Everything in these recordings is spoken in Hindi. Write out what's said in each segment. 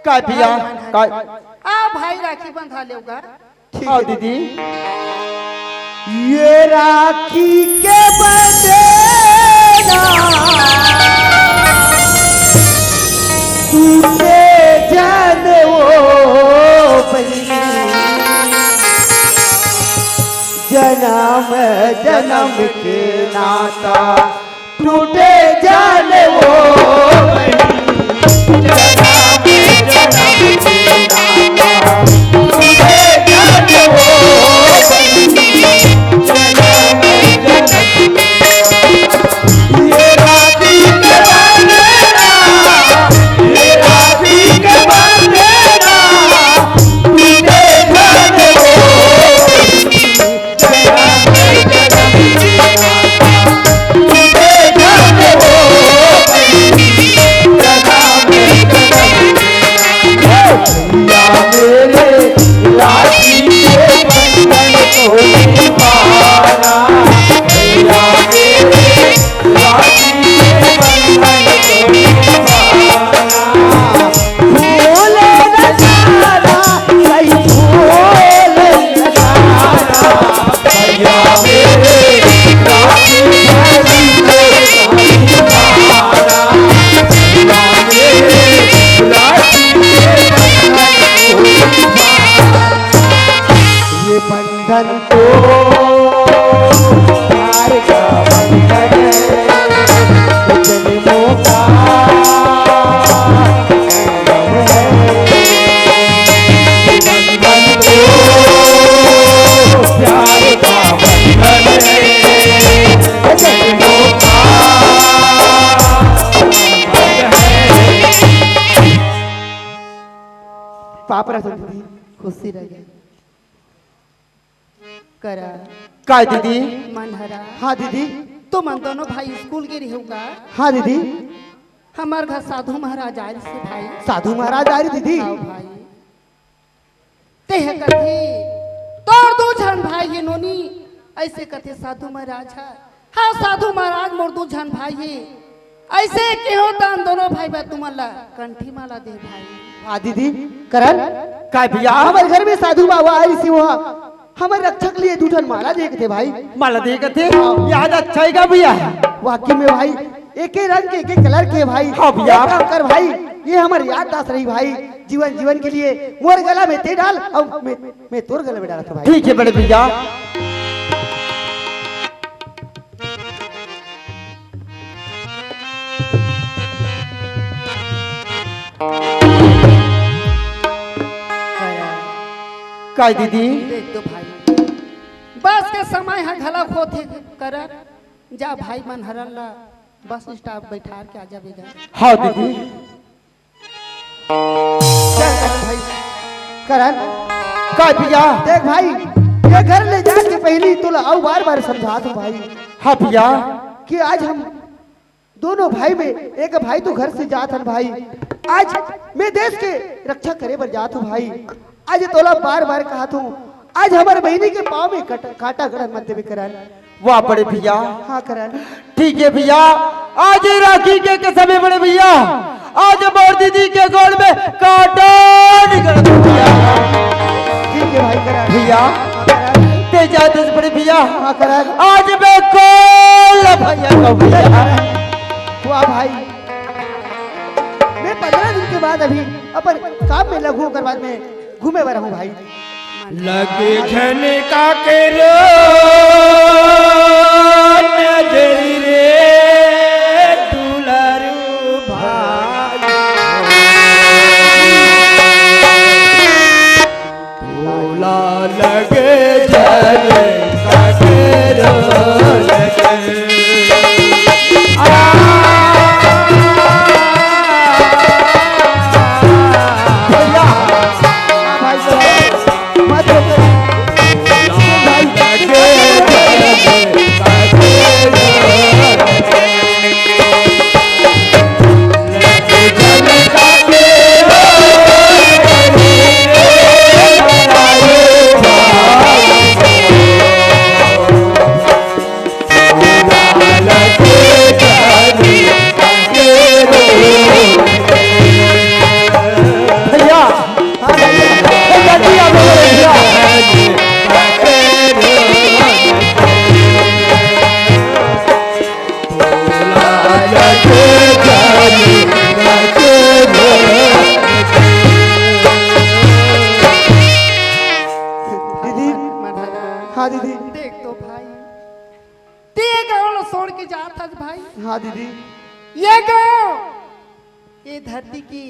का भैया का आ भाई राखी बंधा लेगा। ठीक है दीदी। ये राखी के बंधना टूटे जान वो बनी जन्म जन्म के नाता टूटे जान वो बनी खुशी रहे करा का दीदी। मनहरा। हाँ दीदी। तुम दोनों भाई स्कूल के रहोगा। हाँ दीदी। हमार घर साधु महाराज आये से भाई। साधु महाराज आ रही दीदी। हाँ भाई ते कथे तोर दो जन भाई ये नोनी ऐसे कथे साधु महाराज है। हाँ साधु महाराज मोर दो जन भाई है ऐसे क्यों तान दोनों भाई बा तुम्हारा कंठी माला दे भाई। हाँ दीदी। करण का भैया हमारे घर में साधु बाबा आई सी वहाँ हमारे रक्षक लिए दूठन माला देखते भाई। माला देखते याद अच्छा है का भैया। वाकई में भाई एक ही रंग के एक ही कलर के भाई। हाँ भैया कर भाई ये हमारी याददाश्त रही भाई जीवन जीवन के लिए। मोर गला में ते डाल और मैं तोर गले में डाला था भाई। ठीक है बड़े भैया। का दीदी। देख दो भाई बस के समय है घला खोते कर जा भाई मन हरला बस स्टॉप बैठा के आ जाएगा। हाँ दीदी। भाई करण का भैया देख भाई ये घर ले जाके पहली तुला आओ बार बार समझा दो भाई। हाँ भैया कि आज हम दोनों भाई में एक भाई तो घर से जात हन भाई। आज मैं देश के रक्षा करे बर जात हूँ भाई। आज तोला बार बार कहा तू आज हमारे बहनी के पाँव में काटा गड़ा मत देवे करन। वाह बड़े भैया। हाँ करन ठीक है भैया। आज राखी के कसम है बड़े भैया आज मोर दीदी के गोड़ में कांटा निकल गया। ठीक है भाई करन। भैया ते जाते बड़े भैया। हाँ करन आज मैं कॉल भैया को भैया। वाह भाई मैं 15 दिन के बाद अभी अपन काम में लगू कर बाद में घूमे बर हूँ भाई। लगे झनका के रो नजरी रे दुलारू भाई भोला लगे झनका के रो लगे मत छोड़ के जात हस भाई। हाँ दीदी। ये गाँव ये धरती की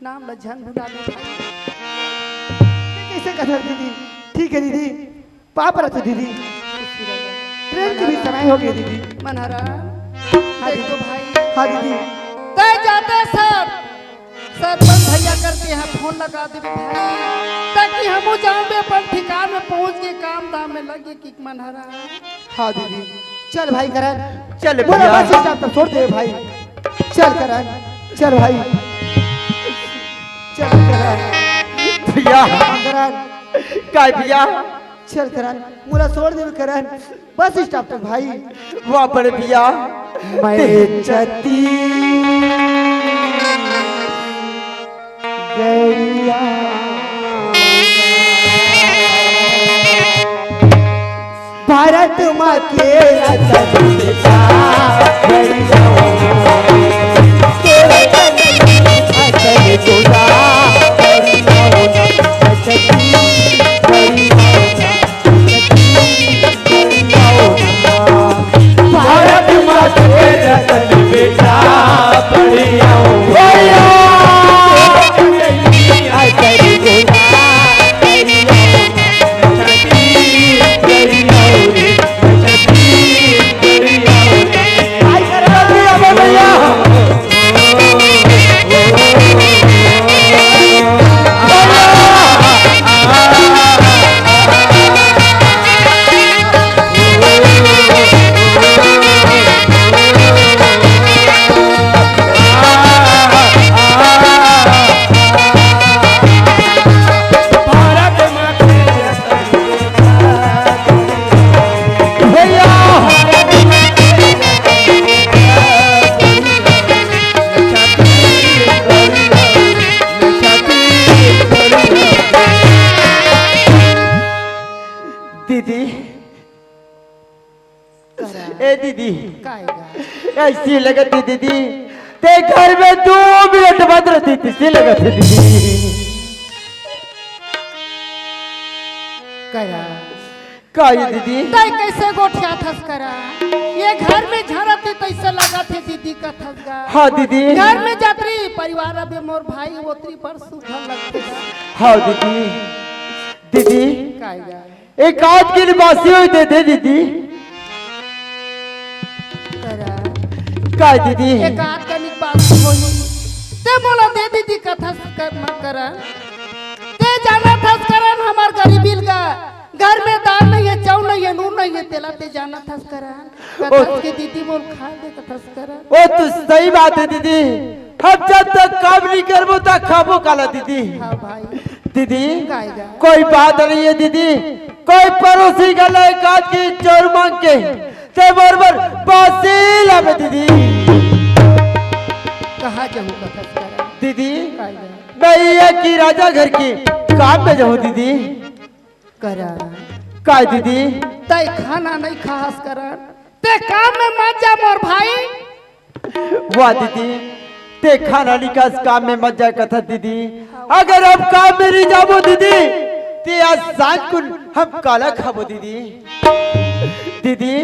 नाम लझन भुला दे भाई। कैसे कथा दीदी? ठीक है दीदी, पाप रखो दीदी। ट्रेन की भी समय हो गई दीदी। मनहरा हाँ देख तो दीदी। भाई। हाँ दीदी। तय जाते सब सरपंच भैया करते हैं फोन लगा दे भाई, ताकि हम जान अपन ठिकान में पहुंच के काम धाम में लगे कि मनहरा। हाँ दीदी। चल भाई करण, चल बोला भैया। बस स्टॉप तक छोड़ दे भाई। चल करण, चल भाई, चल करण। भैया हाँ, करण, काय भैया चल करण, मुला छोड़ दे करण, बस स्टॉप तक भाई। वहाँ पर भैया मैं चती गैया भारत माँ के रतन पिता गैया तेरे अतन खुदा भारत माँ के रतन बेटा बढ़िया दीदी। ए दीदी काएगा ऐसी लगती दीदी ते घर में 2 मिनट बंद रहती थी, सी लगती दीदी। करा काय दीदी तय कैसे गोठिया थस करा। ये घर में झरती तैसे लगा थे दीदी का थसगा। हाँ दीदी। घर में जात्री परिवार अब मोर भाई ओतरी पर सुखा लगते हाँ दीदी। दीदी काएगा एक आज की लिबासी हुई दे दीदी। करा काय दीदी एक आध का बात होई ते बोला दे दीदी का थस कर मत करा। ते जाना थस करन हमार गरीबी का घर में दाल नहीं है, चाव नहीं है, नून नहीं है, तेला ते जाना थस करा। कथस के दीदी बोल खा दे कथस करा। वो तो सही बात है दीदी। हम जब तक काम नहीं करबो तक खाबो काला दीदी। हाँ भाई दीदी काएगा कोई बात नहीं है दीदी। कोई पड़ोसी का काज की चोर मांग के ते बरबर बासी लावे दीदी। कहाँ जाऊँ कथस करा दीदी काएगा मैं ये की राजा घर की काम में जाऊँ दीदी। करा काय दीदी तय खाना नहीं खास करा ते काम में मत जा मोर भाई। वाह दीदी ते खाना निकास काम में मत जाए कथा दीदी। अगर अब काम में नहीं जाबो दीदी ते आज सांझ को हम काला खाबो दीदी। दीदी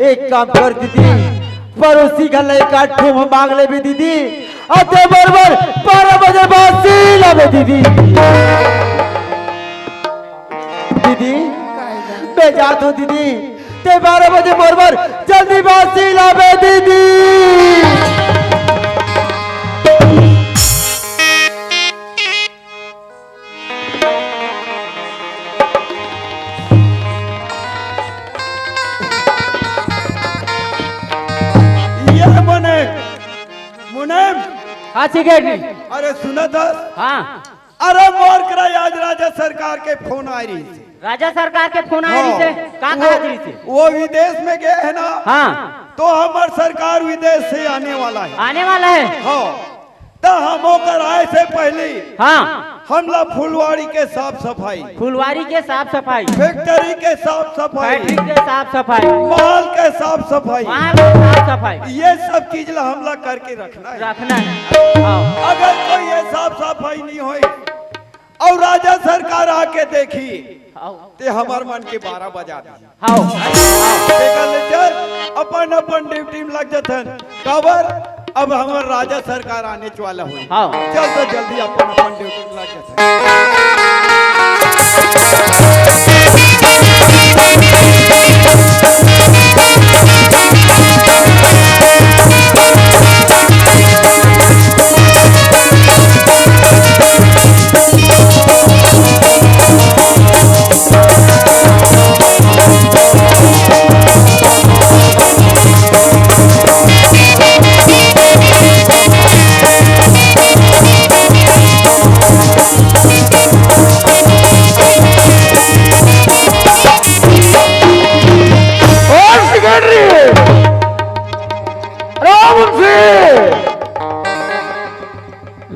एक काम कर दीदी, पड़ोसी का लड़का ठुम मांग ले भी दीदी। अते बरबर 12 बजे बासी लावे दीदी। दीदी मैं जात हूँ दीदी ते 12 बजे बरबर जल्दी बासी लावे दीदी। हाँ सिगरेट अरे सुना था। हाँ अरे मोर करा आज राजा सरकार के फोन आ रही थी। राजा सरकार के फोन आए से का कहा रही थी? वो विदेश में गए है ना। हाँ तो हमार सरकार विदेश से आने वाला है। आने वाला है। हाँ तो हम होकर आए से पहले हाँ हमला फुलवाड़ी के साफ सफाई, फुलवारी के साफ सफाई, फैक्ट्री के साफ सफाई, फैक्ट्री के साफ सफाई, महल के साफ सफाई, वहाँ के साफ सफाई ये सब चीज ला हमला करके रखना है। रखना है। हाँ। अगर कोई ये साफ सफाई नहीं हुई और राजा सरकार आके देखी हाँ। ते हमार मन के 12 बजा दी। हाँ। चल अब अपन अपन ड्यूटी में लग जाते हैं कवर। अब हमार राजा सरकार आने वाला हुई। हाँ। चल तो जल्दी अपन अपन ड्यूटी में लग जाते हैं।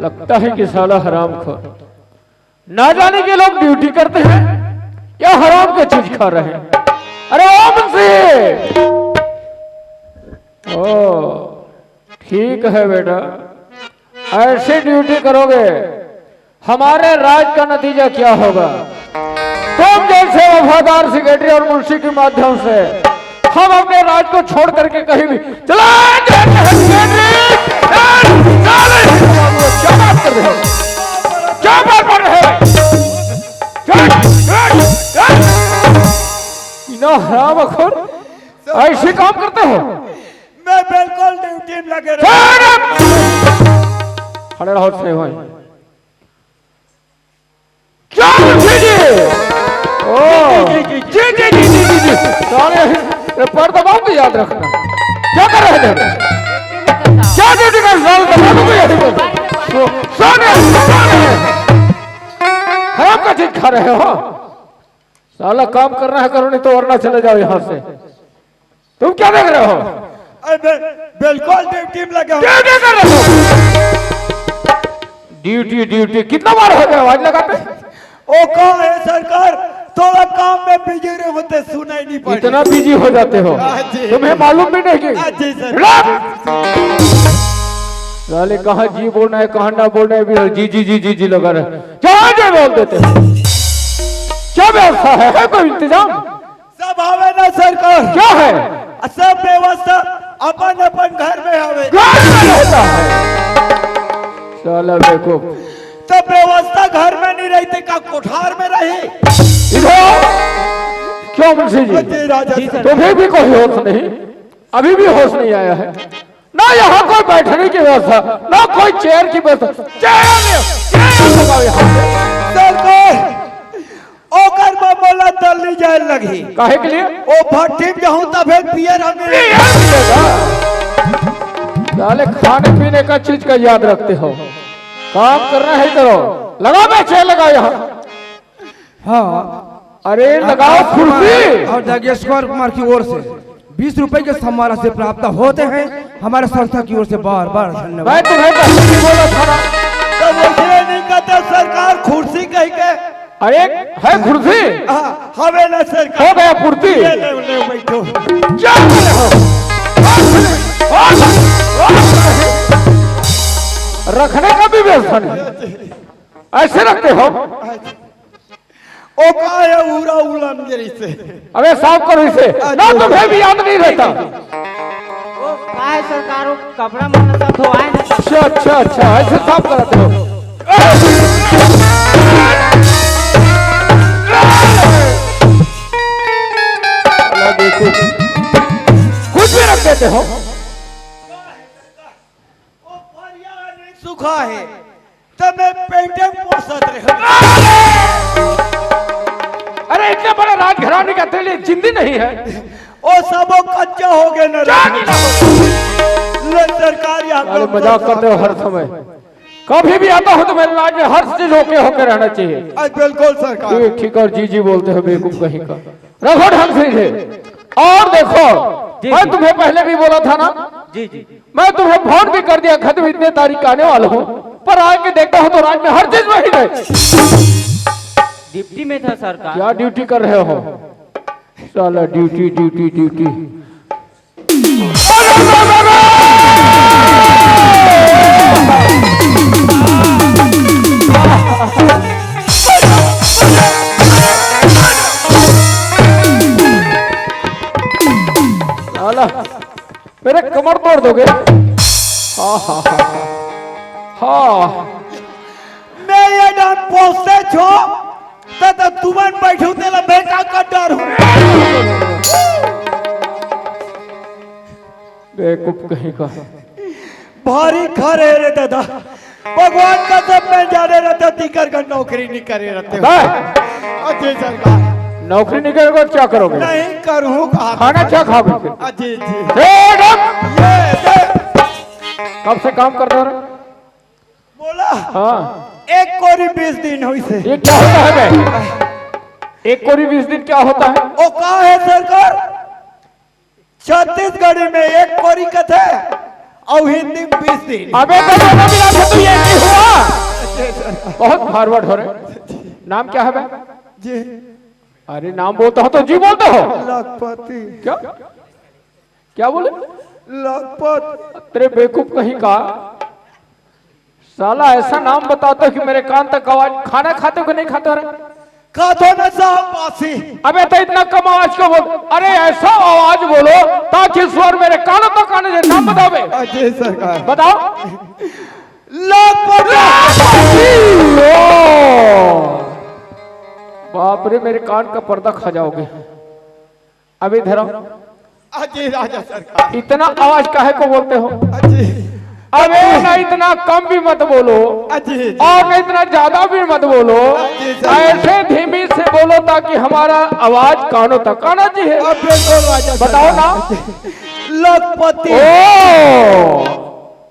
लगता है कि साला हराम खोर ना जाने के लोग ड्यूटी करते हैं या हराम के चीज खा रहे हैं। अरे ओ मुंशी, ओ ठीक है बेटा, ऐसे ड्यूटी करोगे हमारे राज का नतीजा क्या होगा? तुम जैसे वफादार सेक्रेटरी और मुंशी के माध्यम से हम अपने राज को छोड़ करके कहीं भी चला क्या बात कर रहे हो? क्या बात कर रहे हो? हरामखोर ऐसे काम करते हो? मैं बिल्कुल ड्यूटी में लगे खड़े रहो से भाई। क्या मुंशी जी? ओ जी जी जी जी जी जी सारे पर दबाओ याद रखना। क्या कर रहे थे? क्या ड्यूटी कर साल दबा दूंगा यही पर सोने हराम का चीज खा रहे हो। साला काम करना है करो, नहीं तो वरना चले जाओ यहाँ से। तुम क्या देख रहे हो? बिल्कुल ड्यूटी में लगे ड्यूटी कर रहे हो? ड्यूटी ड्यूटी कितना बार हो गया आवाज लगाते? ओ कहाँ है सरकार? थोड़ा काम में बिजी होते सुनाई नहीं पड़ती। इतना बिजी हो जाते हो तुम्हें मालूम भी नहीं कि साले कहाँ जी बोलना है कहाँ ना बोलना है, जी जी जी जी जी लगा रहे क्या जी बोल देते हो। क्या व्यवस्था है कोई इंतजाम? सब आवे ना सरकार। क्या है? सब व्यवस्था अपन अपन घर में आवे। घर में रहता है साला बेवकूफ। सब व्यवस्था घर में नहीं रहती का कोठार में रही। क्यों मुंशी जी तुम्हें भी कोई होश नहीं? अभी भी होश नहीं आया है ना? यहाँ कोई बैठने की व्यवस्था ना कोई चेयर की व्यवस्था। चेयर लगाओ यहाँ पे। सरकार ओकर में बोला दल्ली जाए लगी काहे के लिए? ओ भट्टी में जाऊं तब एक पियर हमें साले खाने पीने का चीज का याद रखते हो, काम करना है करो। लगाओ मैं चेयर लगाओ यहाँ। हाँ अरे लगाओ कुर्सी। और जागेश्वर कुमार की ओर से 20 रुपए के सम्मान से प्राप्त होते हैं हमारे संस्था की ओर से बार बार धन्यवाद। मैं तुम्हें पहले भी बोला था ना। तो इसलिए नहीं कहते सरकार कुर्सी कह के। अरे है कुर्सी हमें ना सरकार हो गया पूर्ति। ले बैठो। क्या कर रहे हो? रखने का भी व्यवस्था नहीं, ऐसे रखते हो? ओ का है उरा उलन जरी से। अबे साफ करो इसे ना, तुम्हें भी याद नहीं रहता। वो का है सरकार, वो कपड़ा मन सब धोआए ना। अच्छा अच्छा अच्छा ऐसे साफ कराते हो? देखो कुछ भी रख देते हो। सुखा है तब मैं पेंटिंग पोसत रहे। अरे इतने बड़े राजघराने का तेरे लिए जिंदगी नहीं है। ओ सबो कच्चा हो गए ना सरकार। अरे मजाक करते हो हर समय। कभी भी आता हो तो मेरे राज में हर चीज होके होके रहना चाहिए। बिल्कुल सरकार। ठीक ठीक और जी जी बोलते हो बेवकूफ कहीं का। रखो ढंग से इसे। और देखो मैं तुम्हें पहले भी बोला था ना। जी जी मैं तुम्हें फोन भी कर दिया, खत्म इतने तारीख आने वाला हूँ, पर आके देखता हो तो राज में हर चीज वही है। डिप्टी में था सरकार। क्या ड्यूटी कर रहे हो? साला ड्यूटी ड्यूटी ड्यूटी। साला बेटा मेरे कमर तोड़ दोगे। हाँ हाँ हाँ मैं ये डान पोस्टे छो तो तुमन बैठू तेला बेटा का डर हूँ। बेवकूफ कहीं का। भारी खरे रे दादा, भगवान का सब में जाने रहता तीकर का नौकरी नहीं करे रहते हो। अजय सरकार नौकरी नहीं करोगे क्या करोगे? नहीं करूँ खाना क्या खाओगे? अजय जी ये कब से काम कर रहे हो? बोला हाँ एक कोरी 20 दिन हुई से। ये क्या होता है बे? एक कोरी 20 दिन क्या होता है? ओ कहा है सरकार, छत्तीसगढ़ में एक कोरी कथा और हिंदी में 20 दिन। अबे तो दोनों मिला के तो ये नहीं हुआ। बहुत फॉरवर्ड हो रहे। नाम क्या है बे? जी अरे नाम बोलता हो तो जी बोलते हो। लखपति। क्या क्या बोले? लखपत। तेरे बेवकूफ कहीं का। साला ऐसा नाम बताते हो कि मेरे कान तक आवाज। खाना खाते हो कि नहीं खाते हो? खाते में साहब बासी। अबे तो इतना कम आवाज क्यों बोल? अरे ऐसा आवाज बोलो ताकि स्वर मेरे कानों तक आने दे। नाम बताओ बे। अजय सरकार बताओ। बाप रे मेरे कान का पर्दा खा जाओगे। अभी इधर आओ। अजय राजा सरकार। इतना आवाज काहे को बोलते हो? अजय अबे ना इतना कम भी मत बोलो अजय और ना इतना ज्यादा भी मत बोलो। ऐसे धीमी से बोलो ताकि हमारा आवाज कानों तक आना चाहिए। राजा बताओ ना। लखपति। ओ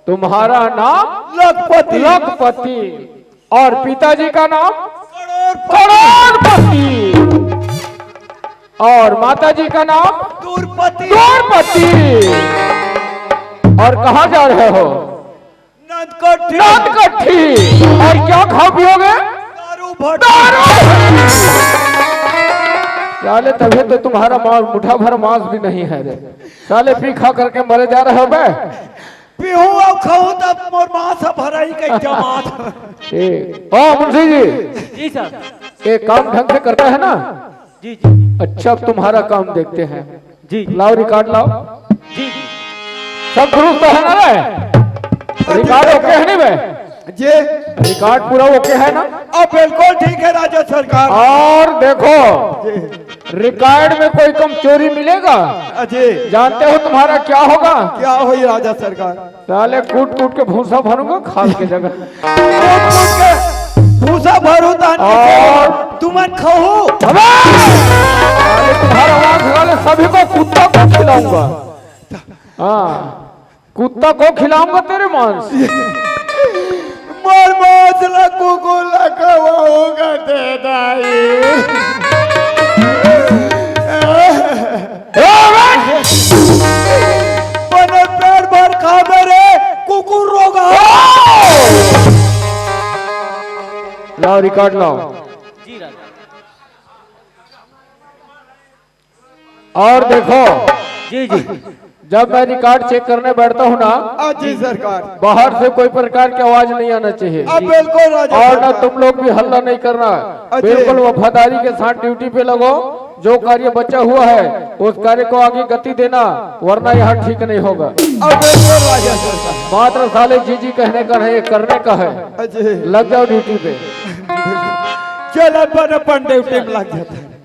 तुम्हारा नाम लखपति। लखपति और पिताजी का नाम करोड़पति और माताजी का नाम दूरपति। दूरपति। और कहाँ जा रहे हो? नदकट्ठी। नदकट्ठी। और क्या खा पियोगे? दारू भट्ट। साले तभी तो तुम्हारा मांस मुठा भर मांस भी नहीं है रे। साले पी खा करके मरे जा रहे हो बे। पीहू और खाऊं तब मोर मांस भराई के जमात। हाँ मुंशी जी। जी सर। एक काम ढंग से करता है ना? जी जी अच्छा अब तुम्हारा काम देखते हैं। जी लाओ रिकॉर्ड लाओ। जी सब दुरुस्त है ना रे? रिकॉर्ड ओके है नहीं बे? जी रिकॉर्ड पूरा ओके है ना? अब बिल्कुल ठीक है राजा सरकार। और देखो रिकॉर्ड में कोई कम चोरी मिलेगा? अजय जानते हो तुम्हारा क्या होगा? क्या हुई राजा सरकार? साले कूट कूट के भूसा भरूंगा खाल के जगह। भूसा भरू और तुमन खाऊ। साले तुम्हारा आवाज वाले सभी को कुत्ता को खिलाऊंगा। हाँ कुत्ता को खिलाऊंगा तेरे मांस। मोर मांस लकू को लकवाऊंगा दे दाई। बने पेट भर खा मेरे कुकुर रोगा। लाओ रिकॉर्ड लाओ। जी राजा। और देखो जी जी जब मैं रिकॉर्ड चेक करने बैठता हूँ ना अजय सरकार बाहर से कोई प्रकार की आवाज नहीं आना चाहिए। अब बिल्कुल राजा और ना सरकार। तुम लोग भी हल्ला नहीं करना। अजय। बिल्कुल वफादारी के साथ ड्यूटी पे लगो। जो कार्य बचा हुआ है उस कार्य को आगे गति देना वरना यहाँ ठीक नहीं होगा। अब बिल्कुल राजा सरकार। मात्र साले जी कहने का है करने का है। अजय लग जाओ ड्यूटी पे। चल अपन ड्यूटी में लग जाता है।